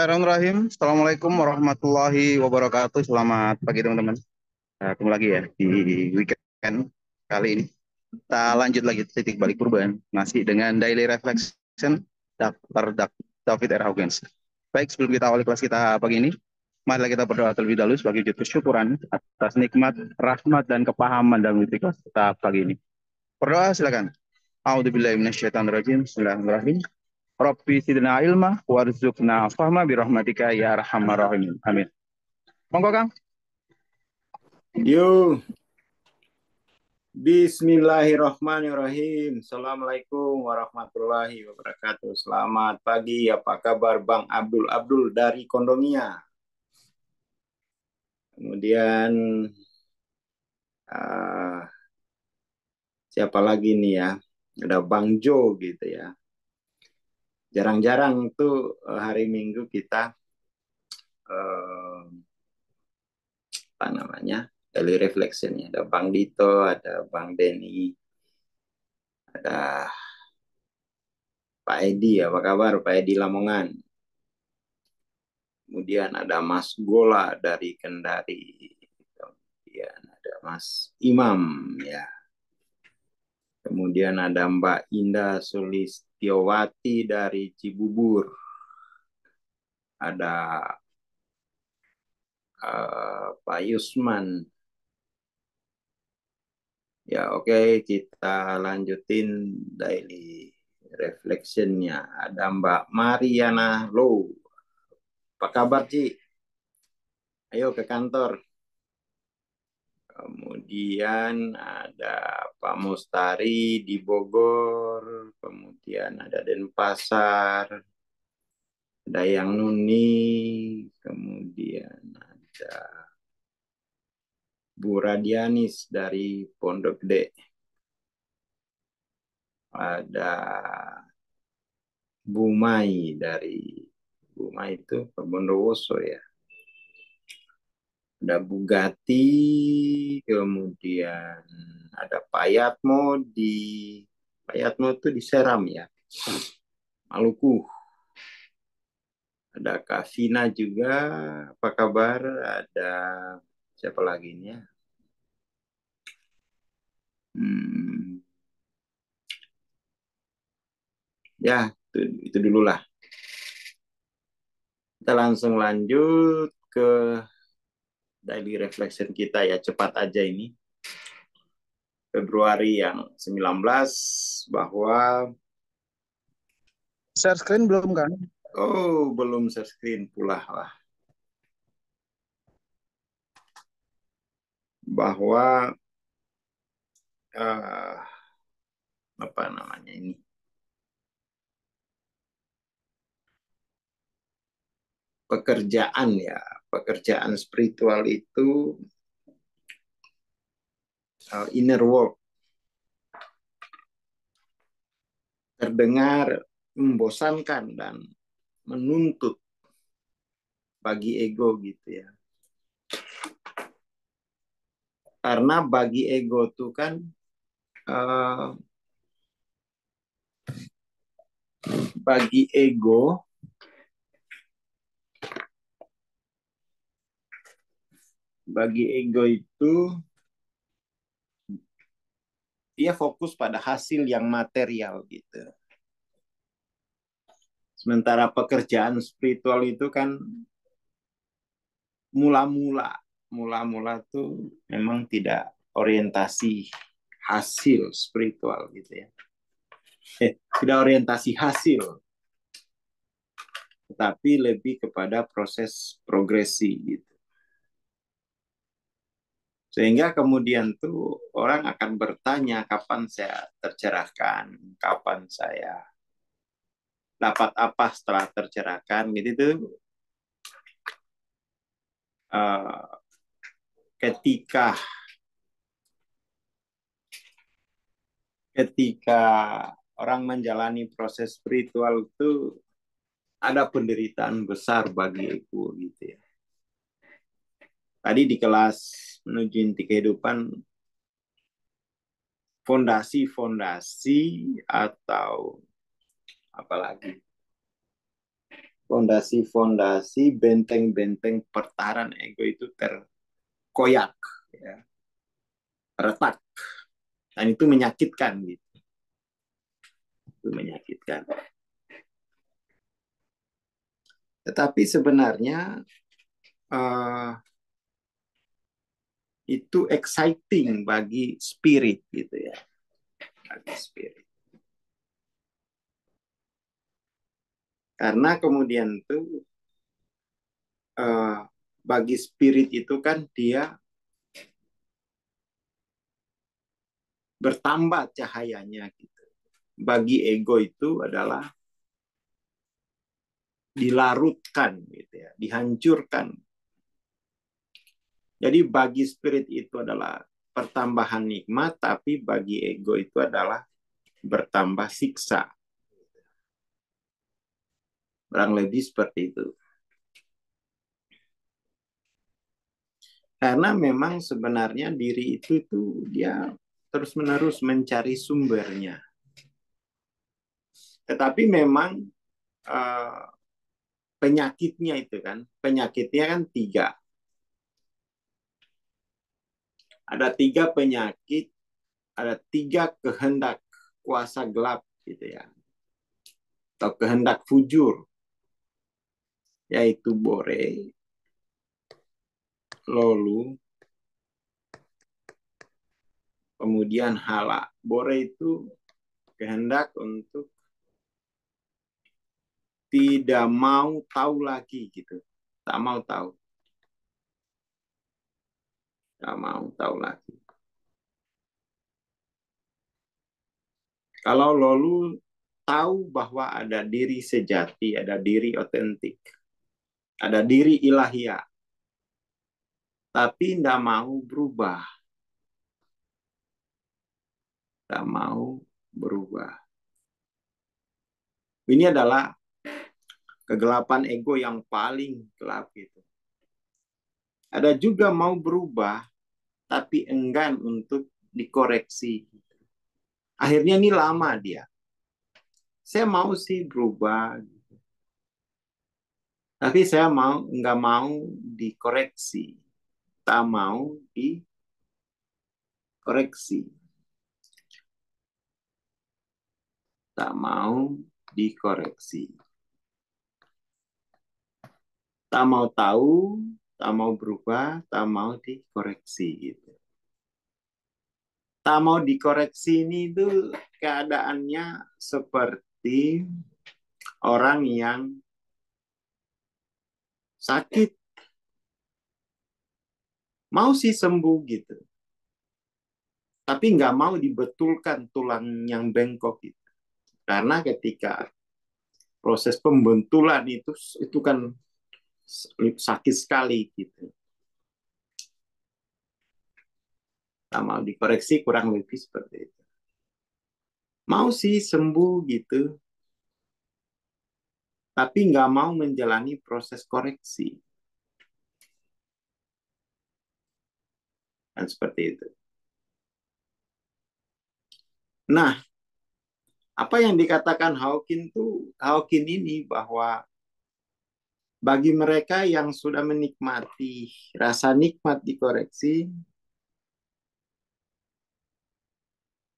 Bismillahirrahmanirrahim. Assalamualaikum warahmatullahi wabarakatuh. Selamat pagi teman-teman. Ketemu lagi ya di weekend kali ini. Kita lanjut lagi titik balik perubahan. Masih dengan daily reflection Dr. David R. Hawkins. Baik, sebelum kita awali kelas kita pagi ini, marilah kita berdoa terlebih dahulu sebagai wujud kesyukuran atas nikmat, rahmat, dan kepahaman dalam titik kelas kita pagi ini. Berdoa silakan. A'udzubillahi minasyaitonirrajim. Bismillahirrahmanirrahim. Rabbi sidna ilma warzuqna fahma birahmatika ya arhamar rahimin. Amin. Monggo Kang. Yuk, Bismillahirrahmanirrahim. Assalamualaikum warahmatullahi wabarakatuh. Selamat pagi, apa kabar Bang Abdul Abdul dari Kondomia? Kemudian siapa lagi nih ya? Ada Bang Jo gitu ya. Jarang-jarang tuh hari Minggu kita apa namanya? Daily reflection ya. Ada Bang Dito, ada Bang Denny, ada Pak Edi. Apa kabar Pak Edi Lamongan? Kemudian ada Mas Gola dari Kendari. Kemudian ada Mas Imam ya. Kemudian ada Mbak Indah Sulistiowati dari Cibubur. Ada Pak Yusman. Ya oke, kita lanjutin daily reflectionnya. Ada Mbak Mariana Low. Apa kabar Ci? Ayo ke kantor. Kemudian ada Pak Mustari di Bogor, kemudian ada Denpasar, ada Yang Nuni, kemudian ada Bu Radianis dari Pondok Gede, ada Bu Mai dari Bu Mai itu Bondowoso ya, ada Bugatti, kemudian ada Pak Yatmo Pak Yatmo itu di Seram ya, Maluku. Ada Kak Vina juga, apa kabar? Ada siapa lagi ini ya? Ya, itu dulu lah. Kita langsung lanjut ke daily reflection kita ya, cepat aja ini. Februari yang 19 bahwa Share screen belum kan? belum share screen pula lah. Bahwa apa namanya ini? Pekerjaan spiritual itu inner work. Terdengar membosankan dan menuntut bagi ego gitu ya. Karena bagi ego itu kan bagi ego itu dia fokus pada hasil yang material gitu. Sementara pekerjaan spiritual itu kan mula-mula tuh memang tidak orientasi hasil spiritual gitu ya. Tidak orientasi hasil, tetapi lebih kepada proses progresi gitu. Sehingga kemudian tuh orang akan bertanya kapan saya tercerahkan, kapan saya dapat apa setelah tercerahkan gitu tuh. Ketika orang menjalani proses spiritual itu ada penderitaan besar bagi ego gitu ya. Tadi di kelas menuju inti kehidupan, fondasi atau apalagi fondasi-fondasi, benteng-benteng pertahanan ego itu terkoyak, ya, retak, dan itu menyakitkan gitu, itu menyakitkan. Tetapi sebenarnya itu exciting bagi spirit gitu ya, bagi spirit. Karena kemudian tuh bagi spirit itu kan dia bertambah cahayanya gitu. Bagi ego itu adalah dilarutkan gitu ya, dihancurkan. Jadi bagi spirit itu adalah pertambahan nikmat, tapi bagi ego itu adalah bertambah siksa. Kurang lebih seperti itu. Karena memang sebenarnya diri itu dia terus-menerus mencari sumbernya. Tetapi memang penyakitnya itu kan, penyakitnya kan tiga. Ada tiga penyakit, ada tiga kehendak kuasa gelap gitu ya, atau kehendak fujur, yaitu bore, lolu, kemudian hala. Bore itu kehendak untuk tidak mau tahu lagi gitu, tak mau tahu, tak mau tahu lagi. Kalau lolu tahu bahwa ada diri sejati, ada diri otentik, ada diri ilahiyah, tapi tidak mau berubah, tidak mau berubah. Ini adalah kegelapan ego yang paling gelap itu. Ada juga mau berubah, tapi enggan untuk dikoreksi. Akhirnya ini lama dia. Saya mau sih berubah, tapi saya nggak mau dikoreksi, tak mau dikoreksi, tak mau dikoreksi, tak mau tahu, tak mau berubah, tak mau dikoreksi gitu. Tak mau dikoreksi ini itu keadaannya seperti orang yang sakit, mau sih sembuh gitu, tapi nggak mau dibetulkan tulang yang bengkok gitu. Karena ketika proses pembentulan itu kan sakit sekali gitu. Tak mau dikoreksi kurang lebih seperti itu. Mau sih sembuh gitu, tapi nggak mau menjalani proses koreksi. Kan seperti itu. Nah, apa yang dikatakan Hawking ini bahwa bagi mereka yang sudah menikmati rasa nikmat dikoreksi,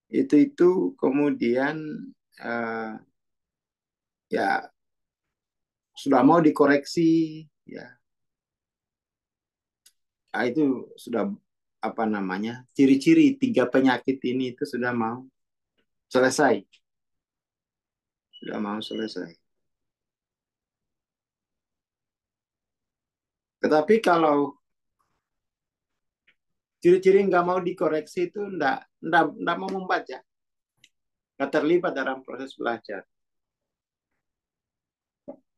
itu kemudian uh, ya sudah mau dikoreksi, ya itu sudah apa namanya, ciri-ciri tiga penyakit ini itu sudah mau selesai, sudah mau selesai. Tetapi kalau ciri-ciri nggak mau dikoreksi itu nggak mau membaca, nggak terlibat dalam proses belajar.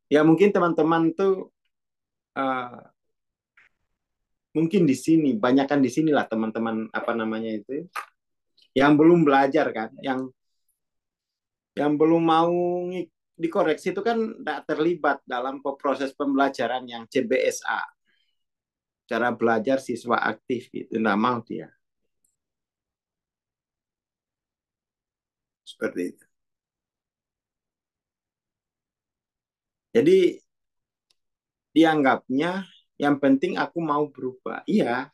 Ya mungkin teman-teman tuh uh, mungkin di sini, banyakkan di sinilah teman-teman apa namanya itu, yang belum belajar kan, yang belum mau dikoreksi itu kan tidak terlibat dalam proses pembelajaran yang CBSA, cara belajar siswa aktif gitu, nggak mau dia seperti itu. Jadi dianggapnya yang penting aku mau berubah. Iya,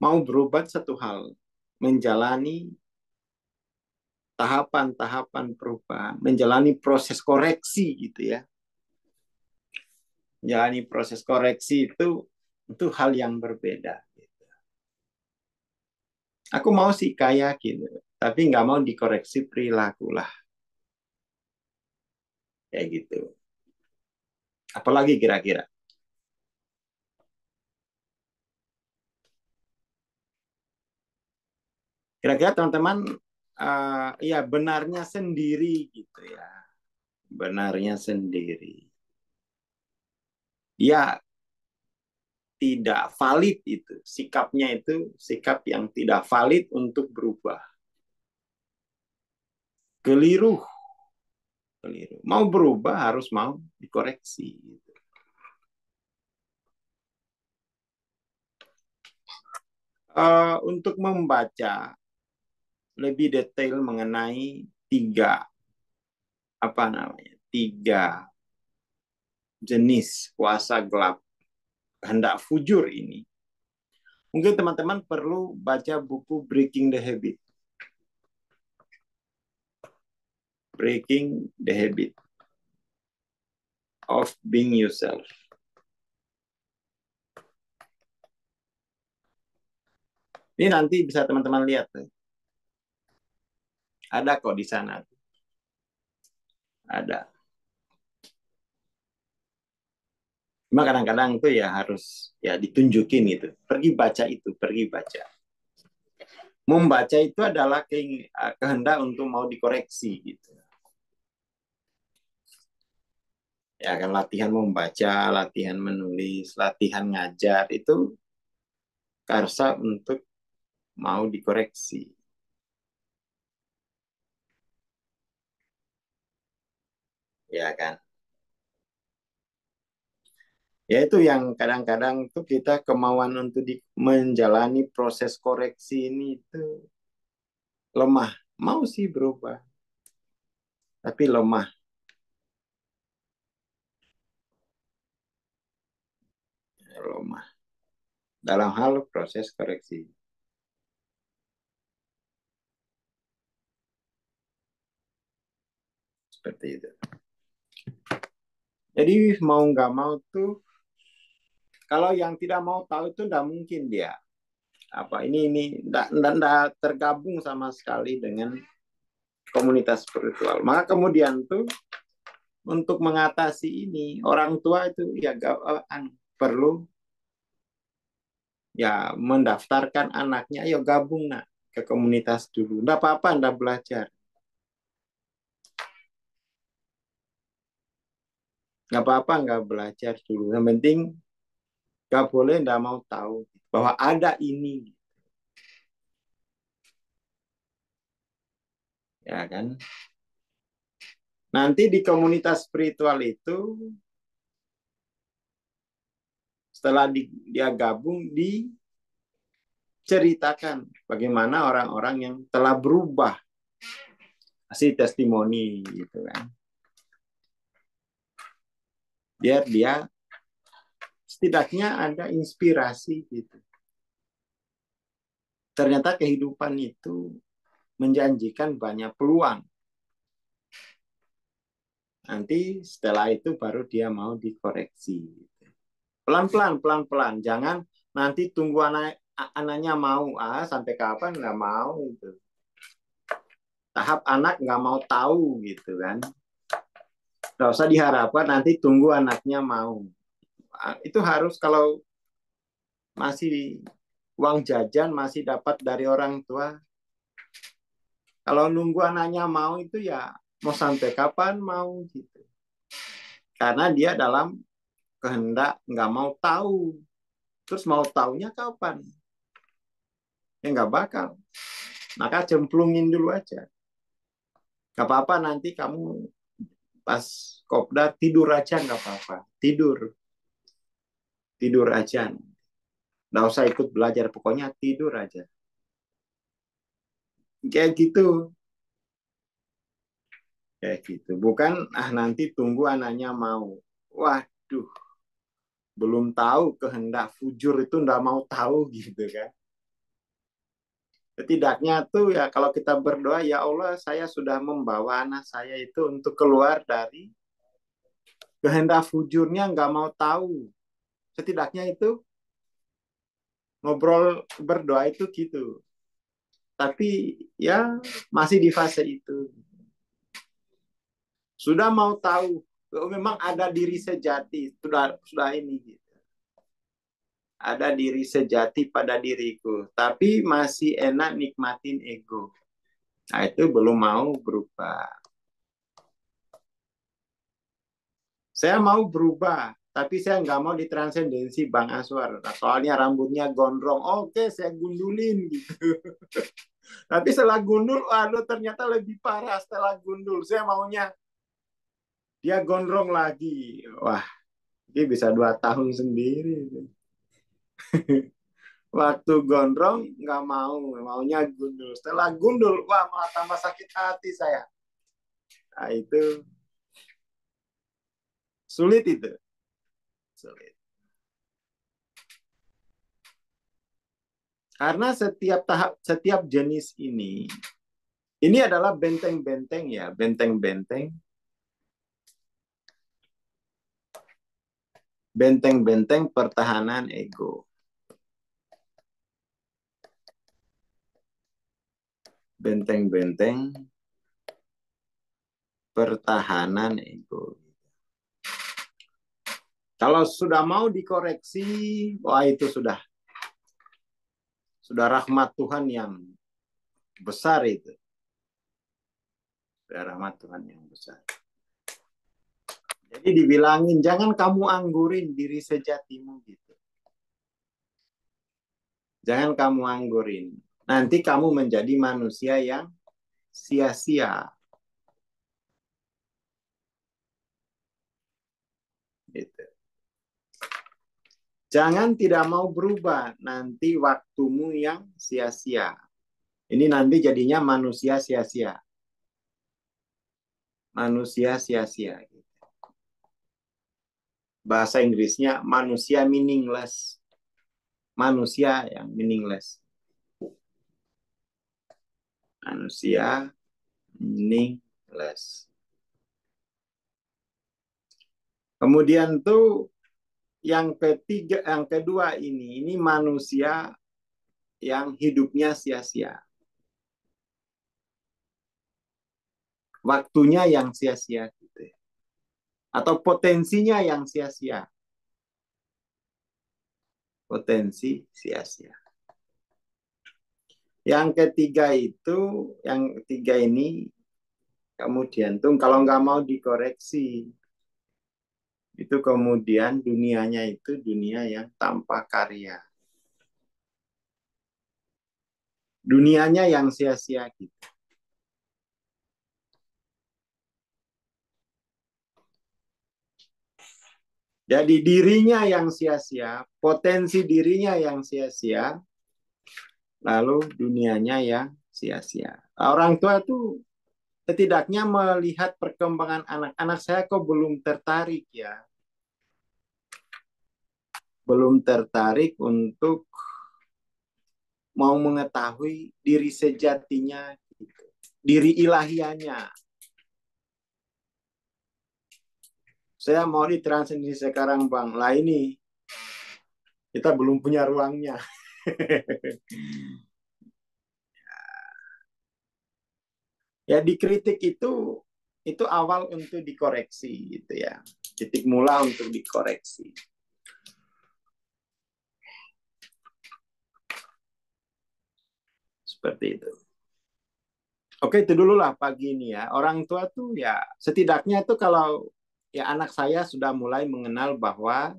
mau berubah satu hal, menjalani tahapan-tahapan perubahan, menjalani proses koreksi gitu ya. Menjalani proses koreksi itu hal yang berbeda. Aku mau sih kaya gitu, tapi nggak mau dikoreksi perilaku lah, kayak gitu. Apalagi kira-kira? Kira-kira teman-teman, ya benarnya sendiri gitu ya, benarnya sendiri. Dia tidak valid itu, sikapnya itu sikap yang tidak valid untuk berubah. Keliru, keliru. Mau berubah harus mau dikoreksi. Gitu. Untuk membaca lebih detail mengenai tiga jenis kuasa gelap kehendak fujur ini. Mungkin teman-teman perlu baca buku Breaking the Habit. Breaking the Habit of Being Yourself. Ini nanti bisa teman-teman lihat. Ada kok di sana. Ada. Cuma kadang-kadang itu ya harus ya ditunjukin itu. Pergi baca itu, pergi baca. Membaca itu adalah kehendak untuk mau dikoreksi gitu. Ya kan latihan membaca, latihan menulis, latihan ngajar itu karsa untuk mau dikoreksi. Ya kan. Ya itu yang kadang-kadang tuh kita kemauan untuk menjalani proses koreksi ini itu lemah. Mau sih berubah, tapi lemah. Lemah. Dalam hal proses koreksi. Seperti itu. Jadi mau nggak mau tuh, kalau yang tidak mau tahu itu nggak mungkin dia ini nggak tergabung sama sekali dengan komunitas spiritual. Maka kemudian tuh untuk mengatasi ini orang tua itu ya perlu ya mendaftarkan anaknya, ayo gabung nak ke komunitas dulu. Nggak apa-apa, nggak belajar. Nggak apa-apa, nggak belajar dulu. Yang penting nggak boleh, nggak mau tahu bahwa ada ini. Ya kan? Nanti di komunitas spiritual itu, setelah dia gabung, diceritakan bagaimana orang-orang yang telah berubah, kasih testimoni gitu kan. Biar dia setidaknya ada inspirasi gitu. Ternyata kehidupan itu menjanjikan banyak peluang. Nanti setelah itu baru dia mau dikoreksi. Pelan-pelan, pelan-pelan. Jangan nanti tunggu anaknya mau. Sampai kapan nggak mau gitu. Tahap anak nggak mau tahu gitu kan. Nggak usah diharapkan nanti tunggu anaknya mau. Itu harus kalau masih uang jajan masih dapat dari orang tua. Kalau nunggu anaknya mau itu ya mau sampai kapan mau gitu. Karena dia dalam kehendak nggak mau tahu. Terus mau taunya kapan? Ya nggak bakal. Maka cemplungin dulu aja. Nggak apa-apa nanti kamu pas kopdar tidur aja nggak apa-apa. Tidur. Tidur aja. Nggak usah ikut belajar. Pokoknya tidur aja. Kayak gitu. Kayak gitu. Bukan nanti tunggu anaknya mau. Waduh. belum tahu kehendak fujur itu nggak mau tahu gitu kan. Setidaknya tuh ya kalau kita berdoa, ya Allah saya sudah membawa anak saya itu untuk keluar dari kehendak fujurnya, nggak mau tahu. Setidaknya itu ngobrol berdoa itu gitu. Tapi ya masih di fase itu. Sudah mau tahu, memang ada diri sejati, sudah ini gitu. Ada diri sejati pada diriku, tapi masih enak nikmatin ego. Nah, itu belum mau berubah. Saya mau berubah, tapi saya nggak mau ditransendensi Bang Aswar. Nah, soalnya rambutnya gondrong, oke saya gundulin gitu. Tapi setelah gundul, waduh ternyata lebih parah setelah gundul. Saya maunya dia gondrong lagi. Wah, dia bisa 2 tahun sendiri. Waktu gondrong nggak mau, maunya gundul. Setelah gundul, wah malah tambah sakit hati saya. Nah, itu sulit itu. Sulit. Karena setiap jenis ini adalah benteng-benteng ya, benteng-benteng pertahanan ego. Benteng-benteng pertahanan ego. Kalau sudah mau dikoreksi, wah itu sudah rahmat Tuhan yang besar itu. Sudah rahmat Tuhan yang besar. Jadi dibilangin, jangan kamu anggurin diri sejatimu gitu. Jangan kamu anggurin. Nanti kamu menjadi manusia yang sia-sia. Gitu. Jangan tidak mau berubah, nanti waktumu yang sia-sia. Ini nanti jadinya manusia sia-sia. Manusia sia-sia. Bahasa Inggrisnya manusia meaningless. Manusia yang meaningless. Manusia meaningless. Kemudian tuh yang kedua ini manusia yang hidupnya sia-sia. Waktunya yang sia-sia gitu. Atau potensinya yang sia-sia. Potensi sia-sia. Yang ketiga ini kemudian tuh kalau nggak mau dikoreksi, itu kemudian dunianya itu dunia yang tanpa karya. Dunianya yang sia-sia gitu. Jadi dirinya yang sia-sia, potensi dirinya yang sia-sia, lalu dunianya yang sia-sia. Orang tua tuh setidaknya melihat perkembangan anak-anak saya kok belum tertarik ya. Belum tertarik untuk mau mengetahui diri sejatinya, diri ilahianya. Saya mau ditransensi sekarang Bang. Lah ini kita belum punya ruangnya. Ya dikritik itu awal untuk dikoreksi gitu ya. Titik mula untuk dikoreksi. Seperti itu. Oke, itu dulu lah pagi ini ya. Orang tua tuh ya setidaknya tuh kalau ya anak saya sudah mulai mengenal bahwa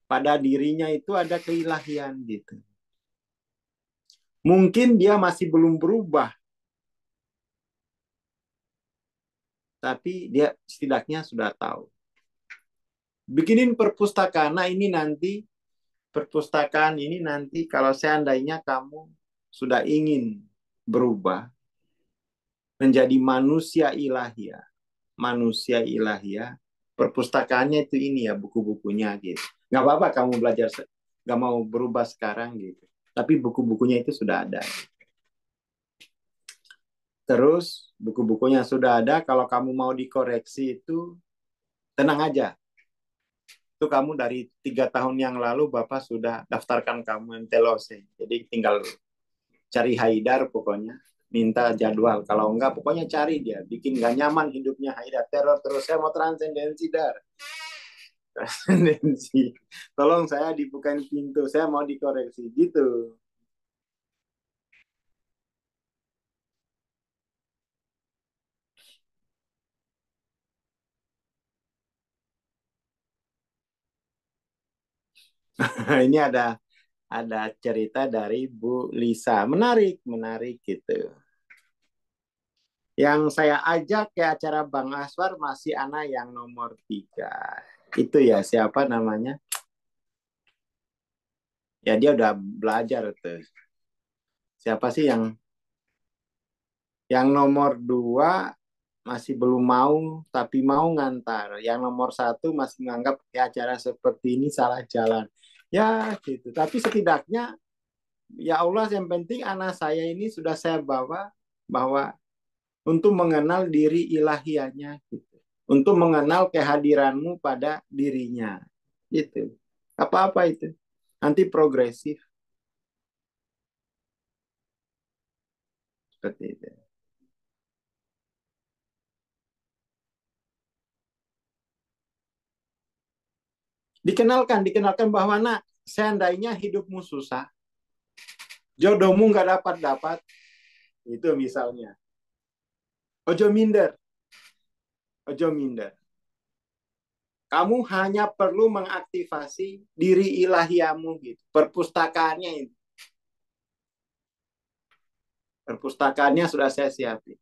pada dirinya itu ada keilahian gitu. Mungkin dia masih belum berubah, tapi dia setidaknya sudah tahu. Bikinin perpustakaan. Nah ini nanti perpustakaan ini nanti kalau seandainya kamu sudah ingin berubah menjadi manusia ilahiyah, perpustakaannya itu ini ya, buku-bukunya gitu. Nggak apa-apa kamu belajar, nggak mau berubah sekarang gitu. Tapi buku-bukunya itu sudah ada. Terus buku-bukunya sudah ada, kalau kamu mau dikoreksi itu tenang aja. Itu kamu dari 3 tahun yang lalu Bapak sudah daftarkan kamu MTLOC. Jadi tinggal cari Haidar pokoknya. Minta jadwal. Kalau enggak pokoknya cari dia. Bikin nggak nyaman hidupnya Haidar. Teror terus. Saya mau transendensi, Dar. Transendensi. Tolong saya dibukain pintu. Saya mau dikoreksi. Gitu. Ini ada cerita dari Bu Lisa. Menarik, menarik gitu. Yang saya ajak ke acara Bang Aswar masih anak yang nomor 3. Itu ya, siapa namanya? Ya dia udah belajar tuh. Siapa sih yang nomor 2 masih belum mau, tapi mau ngantar. Yang nomor 1 masih menganggap ya acara seperti ini salah jalan. Ya gitu. Tapi setidaknya ya Allah, yang penting anak saya ini sudah saya bawa bahwa untuk mengenal diri ilahianya gitu. Untuk mengenal kehadiranmu pada dirinya. Gitu. Apa-apa itu. Nanti progresif. Seperti itu. Dikenalkan bahwa nak, seandainya hidupmu susah, jodohmu nggak dapat, itu misalnya. Ojo minder, ojo minder. Kamu hanya perlu mengaktifasi diri ilahiamu gitu. Perpustakaannya itu. Perpustakaannya sudah saya siapin.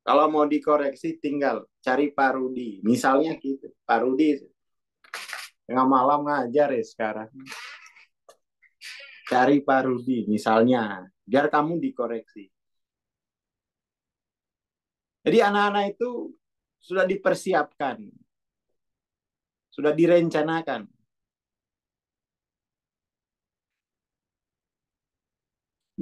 Kalau mau dikoreksi tinggal cari Pak Rudi. Misalnya gitu. Pak Rudi tengah malam ngajar ya sekarang. Cari Pak Rudi misalnya. Biar kamu dikoreksi. Jadi anak-anak itu sudah dipersiapkan. Sudah direncanakan.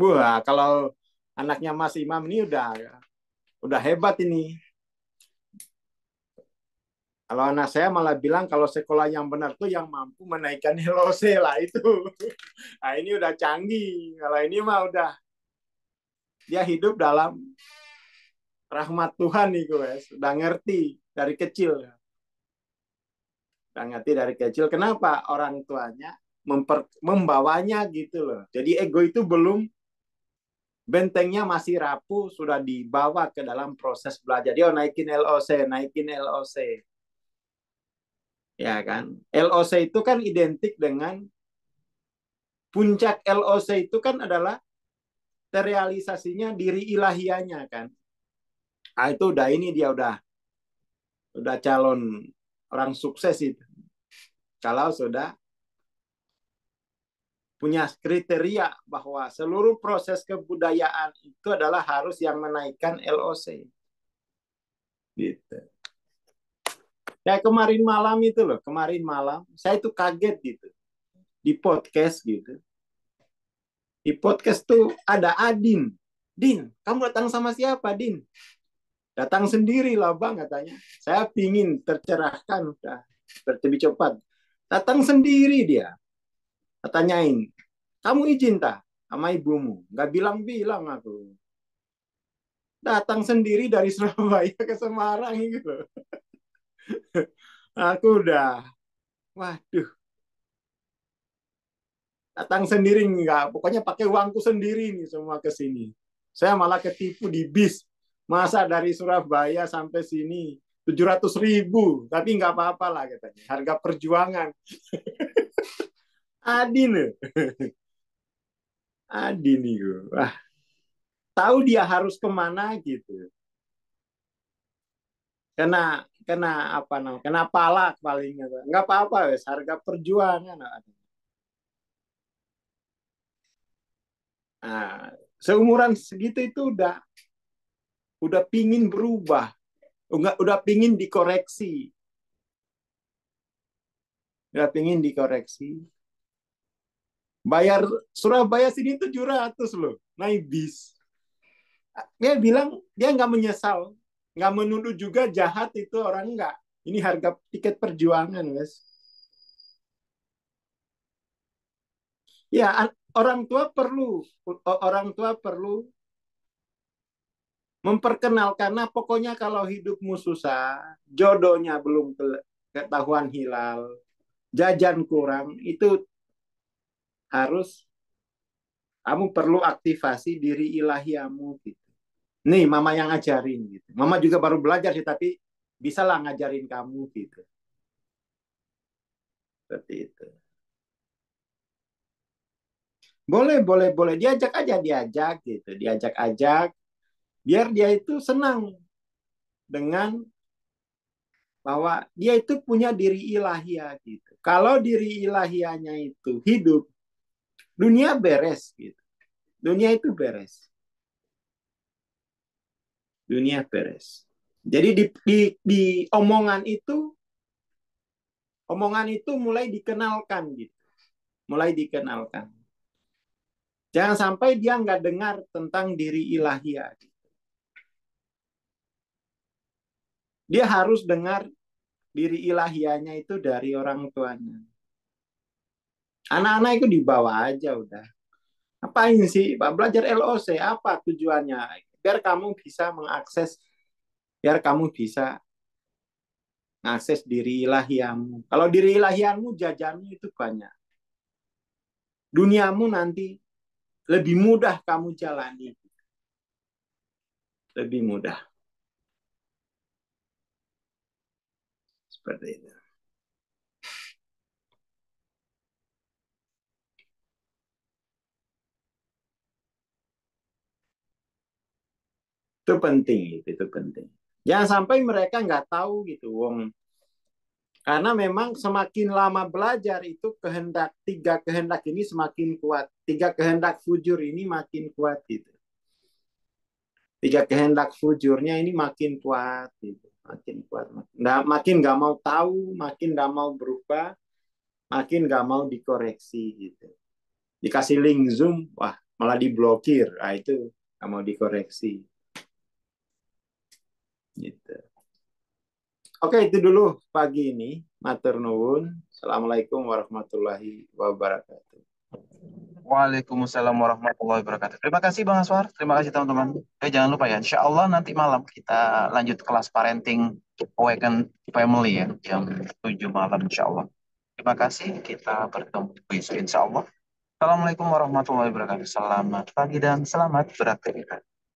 Wah, kalau anaknya Mas Imam ini udah hebat ini. Kalau anak saya malah bilang kalau sekolah yang benar tuh yang mampu menaikkan LOC lah itu. Nah ini udah canggih. Kalau ini mah udah dia hidup dalam rahmat Tuhan nih guys. Udah ngerti dari kecil. Udah ngerti dari kecil. Kenapa orang tuanya membawanya gitu loh. Jadi ego itu belum, bentengnya masih rapuh, sudah dibawa ke dalam proses belajar. Dia naikin LOC, naikin LOC. Ya kan? LOC itu kan identik dengan puncak LOC itu kan adalah terrealisasinya diri ilahianya kan. Ah itu udah ini dia udah calon orang sukses itu. Kalau sudah punya kriteria bahwa seluruh proses kebudayaan itu adalah harus yang menaikkan LOC. Gitu. Ya kemarin malam itu loh, kemarin malam saya itu kaget gitu di podcast gitu. Di podcast tuh ada Adin. Din, kamu datang sama siapa, Din? Datang sendiri lah bang katanya. Saya pingin tercerahkan, udah lebih cepat. Datang sendiri dia. Tanyain, kamu izin tak sama ibumu? Gak bilang-bilang aku. Datang sendiri dari Surabaya ke Semarang gitu. Aku udah, waduh. Datang sendiri enggak, pokoknya pakai uangku sendiri nih semua ke sini. Saya malah ketipu di bis. Masa dari Surabaya sampai sini 700.000, tapi nggak apa-apa lah katanya. Harga perjuangan. Adi nih, Adi nih, wah, tahu dia harus kemana gitu. Kena apa namanya? Kena palak paling nggak apa-apa, wes. Harga perjuangan. Nah, seumuran segitu itu udah pingin berubah, udah pingin dikoreksi. nggak pengen dikoreksi. Bayar Surabaya sini 700 loh, naik bis. Dia bilang dia nggak menyesal, nggak menuduh juga jahat itu orang nggak. Ini harga tiket perjuangan, guys. Ya, orang tua perlu memperkenalkan. Nah, pokoknya kalau hidupmu susah, jodohnya belum ketahuan hilal, jajan kurang, itu harus kamu perlu aktivasi diri ilahiamu gitu. Nih, mama yang ngajarin gitu. Mama juga baru belajar sih, tapi bisa lah ngajarin kamu gitu. Seperti itu. Boleh, boleh, boleh. Diajak aja, diajak gitu. Diajak-ajak. Biar dia itu senang dengan bahwa dia itu punya diri ilahiyah gitu. Kalau diri ilahiyahnya itu hidup, dunia beres gitu. Dunia itu beres. Dunia beres. Jadi di omongan itu mulai dikenalkan gitu. Mulai dikenalkan. Jangan sampai dia nggak dengar tentang diri ilahiyah. Dia harus dengar diri ilahiyahnya itu dari orang tuanya. Anak-anak itu dibawa aja udah. Apain sih, Pak? Belajar LOC, apa tujuannya? Biar kamu bisa mengakses, biar kamu bisa mengakses diri ilahiamu. Kalau diri ilahiamu, jajanmu itu banyak. Duniamu nanti lebih mudah kamu jalani. Lebih mudah. Seperti itu. Itu penting, itu penting. Jangan sampai mereka nggak tahu gitu, Wong. Karena memang semakin lama belajar itu tiga kehendak ini semakin kuat. Tiga kehendak fujur ini makin kuat gitu. Tiga kehendak fujurnya ini makin kuat gitu. Makin kuat. Makin nggak mau tahu, makin nggak mau berubah, makin nggak mau dikoreksi gitu. Dikasih link Zoom, wah malah diblokir. Nah, itu nggak mau dikoreksi. Gitu. Oke, itu dulu pagi ini. Matur nuwun. Assalamualaikum warahmatullahi wabarakatuh. Waalaikumsalam warahmatullahi wabarakatuh. Terima kasih Bang Aswar, terima kasih teman-teman. Jangan lupa ya, insya Allah nanti malam kita lanjut kelas parenting Awaken Family ya, jam 7 malam insya Allah. Terima kasih, kita bertemu besok insya Allah. Assalamualaikum warahmatullahi wabarakatuh. Selamat pagi dan selamat beraktivitas.